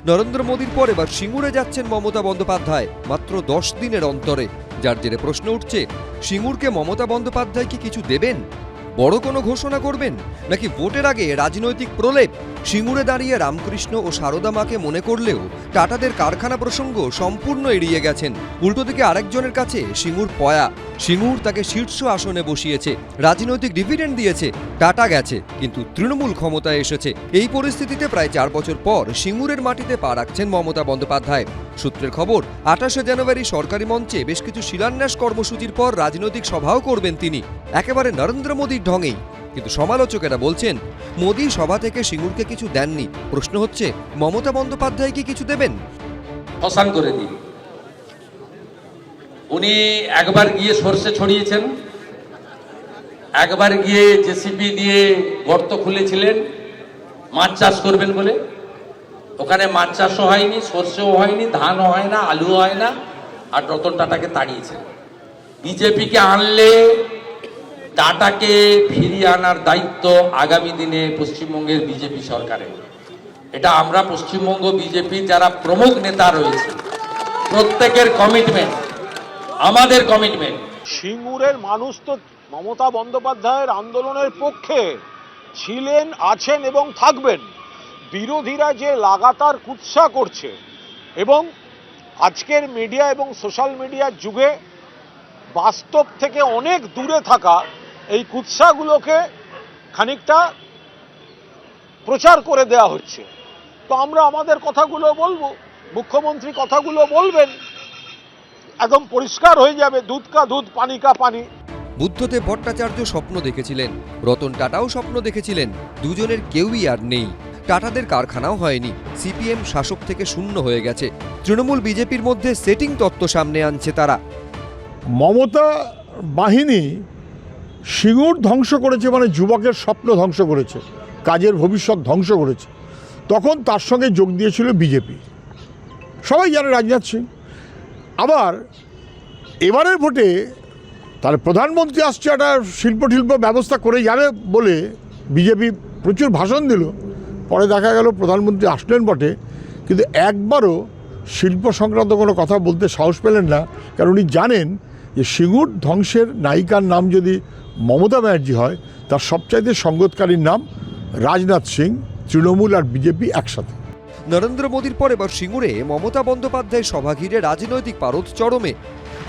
নরেন্দ্র মোদীর পর এবার সিঙ্গুরে যাচ্ছেন মমতা বন্দ্যোপাধ্যায় মাত্র 10 দিনের অন্তরে, যার জেরে প্রশ্ন উঠছে সিঙ্গুরকে মমতা বন্দ্যোপাধ্যায় কি কিছু দেবেন, বড় কোনো ঘোষণা করবেন, নাকি ভোটের আগে রাজনৈতিক প্রলেপ? সিঙ্গুরে দাঁড়িয়ে রামকৃষ্ণ ও সারদা মাকে মনে করলেও টাটাদের কারখানা প্রসঙ্গ সম্পূর্ণ এড়িয়ে গেছেন। উল্টো দিকে আরেকজনের কাছে সিঙ্গুর পয়া, সিঙ্গুর তাকে শীর্ষ আসনে বসিয়েছে, রাজনৈতিক ডিভিডেন্ড দিয়েছে, টাটা গেছে কিন্তু তৃণমূল ক্ষমতায় এসেছে। এই পরিস্থিতিতে প্রায় 4 বছর পর সিঙ্গুরের মাটিতে পা রাখছেন মমতা বন্দ্যোপাধ্যায়। সূত্রের খবর, 28শে জানুয়ারি সরকারি মঞ্চে বেশ কিছু শিলান্যাস কর্মসূচির পর রাজনৈতিক সভাও করবেন তিনি, একেবারে নরেন্দ্র মোদীর ঢঙেই। কিন্তু সমালোচকেরা বলছেন মোদী সভা থেকে সিঙ্গুরকে কিছু দেননি। প্রশ্ন হচ্ছে মমতা বন্দ্যোপাধ্যায় কি কিছু দেবেন? অসান করে দিন। উনি একবার গিয়ে সরষে ছড়িয়েছেন, একবার গিয়ে জেসিবি দিয়ে গর্ত খুলেছিলেন মাছ চাষ করবেন বলে। ওখানে মাছ চাষও হয়নি, সরষেও হয়নি, ধানও হয় না, আলুও হয় না, আর রতন টাটাকে তাড়িয়েছেন। বিজেপিকে আনলে টাটাকে ফিরিয়ে আনার দায়িত্ব আগামী দিনে পশ্চিমবঙ্গের বিজেপি সরকারের। এটা আমরা পশ্চিমবঙ্গ বিজেপি যারা প্রমুখ নেতা রয়েছে প্রত্যেকের কমিটমেন্ট, আমাদের কমিটমেন্ট। সিঙ্গুরের মানুষ তো মমতা বন্দ্যোপাধ্যায়ের আন্দোলনের পক্ষে ছিলেন, আছেন এবং থাকবেন। বিরোধীরা যে লাগাতার কুৎসা করছে এবং আজকের মিডিয়া এবং সোশ্যাল মিডিয়ার যুগে বাস্তব থেকে অনেক দূরে থাকা এই কুৎসাগুলোকে খানিকটা প্রচার করে দেওয়া হচ্ছে। তো আমরা আমাদের কথাগুলো বলবো, মুখ্যমন্ত্রী কথাগুলো বলবেন, একদম পরিষ্কার হয়ে যাবে, দুধ কা দুধ পানি কা পানি। বুদ্ধদেব ভট্টাচার্য স্বপ্ন দেখেছিলেন, রতন টাটাও স্বপ্ন দেখেছিলেন, দুজনের কেউই আর নেই। টাটাদের কারখানাও হয়নি, সিপিএম শাসক থেকে শূন্য হয়ে গেছে। তৃণমূল বিজেপির মধ্যে সেটিং তত্ত্ব সামনে আনছে তারা। মমতা বাহিনী সিঙ্গুর ধ্বংস করেছে, মানে যুবকের স্বপ্ন ধ্বংস করেছে, কাজের ভবিষ্যৎ ধ্বংস করেছে। তখন তার সঙ্গে যোগ দিয়েছিল বিজেপি, সবাই জানে রাজনাথ সিং। আবার এবারের ভোটে তাহলে প্রধানমন্ত্রী আসছে, একটা শিল্প ব্যবস্থা করে যাবে বলে বিজেপি প্রচুর ভাষণ দিল। পরে দেখা গেল প্রধানমন্ত্রী আসলেন বটে, কিন্তু একবারও শিল্প সংক্রান্ত কোনো কথা বলতে সাহস পেলেন না, কারণ উনি জানেন যে সিঙ্গুর ধ্বংসের নায়িকার নাম যদি মমতা ব্যানার্জি হয়, তার সবচাইতে সঙ্গতকারীর নাম রাজনাথ সিং, তৃণমূল আর বিজেপি একসাথে। নরেন্দ্র মোদীর পর এবার সিঙ্গুরে মমতা বন্দ্যোপাধ্যায় সভা ঘিরে রাজনৈতিক পারদ চরমে।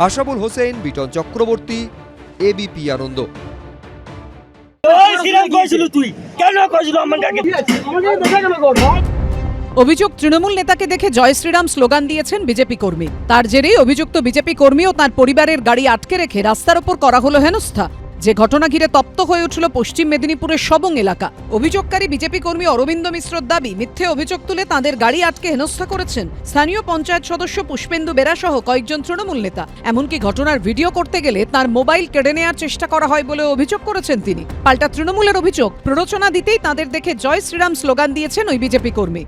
আশাবুল হোসেন, বিটন চক্রবর্তী, এবিপি আনন্দ। অভিযোগ, তৃণমূল নেতাকে দেখে জয় শ্রীরাম স্লোগান দিয়েছেন বিজেপি কর্মী। তার জেরেই অভিযুক্ত বিজেপি কর্মী ও তার পরিবারের গাড়ি আটকে রেখে রাস্তার ওপর করা হলো হেনস্থা, যে ঘটনা ঘিরে তপ্ত হয়ে উঠল পশ্চিম মেদিনীপুরের সবং এলাকা। অভিযোগকারী বিজেপি কর্মী অরবিন্দ মিশ্রর দাবি, মিথ্যে অভিযোগ তুলে তাঁদের গাড়ি আটকে হেনস্থা করেছেন স্থানীয় পঞ্চায়েত সদস্য পুষ্পেন্দু বেরা সহ কয়েকজন তৃণমূল নেতা। এমনকি ঘটনার ভিডিও করতে গেলে তার মোবাইল কেড়ে নেওয়ার চেষ্টা করা হয় বলে অভিযোগ করেছেন তিনি। পাল্টা তৃণমূলের অভিযোগ, প্ররোচনা দিতেই তাঁদের দেখে জয় শ্রীরাম স্লোগান দিয়েছেন ওই বিজেপি কর্মী।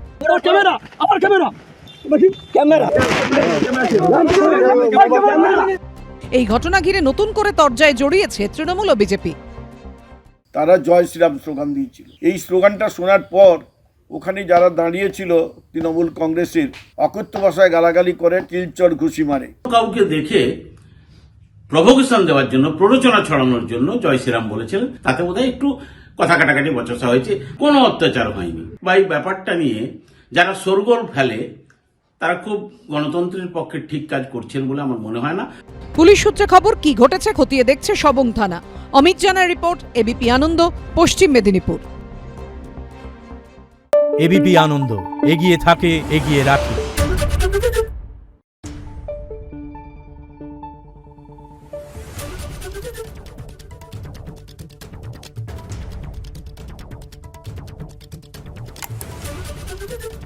এই ঘটনা ঘিরে নতুন করে তরজায় জড়িয়েছে তৃণমূল ও বিজেপি। তারা জয় শ্রীরাম স্লোগান দিয়েছিল। এই স্লোগানটা শোনার পর ওখানে যারা দাঁড়িয়েছিল তৃণমূল কংগ্রেসের অকথ্য ভাষায় গালাগালি করে, কিলচর ঘুষি মারে। কাউকে দেখে প্রভোকেশন দেওয়ার জন্য, প্ররোচনা ছড়ানোর জন্য জয় শ্রীরাম বলেছিলেন। তাতে বোধহয় একটু কথা কাটাকাটি বচসা হয়েছে, কোনো অত্যাচার হয়নি। বা এই ব্যাপারটা নিয়ে যারা শোরগোল ফেলে তারা খুব গণতন্ত্রের পক্ষে ঠিক কাজ করছেন বলে আমার মনে হয় না। পুলিশ সূত্রে খবর, কি ঘটেছে খতিয়ে দেখছে সবং থানা। অমিত জানার রিপোর্ট, এবিপি আনন্দ, পশ্চিম মেদিনীপুর। এবিপি আনন্দ, এগিয়ে থাকে, এগিয়ে রাখে। Thank you.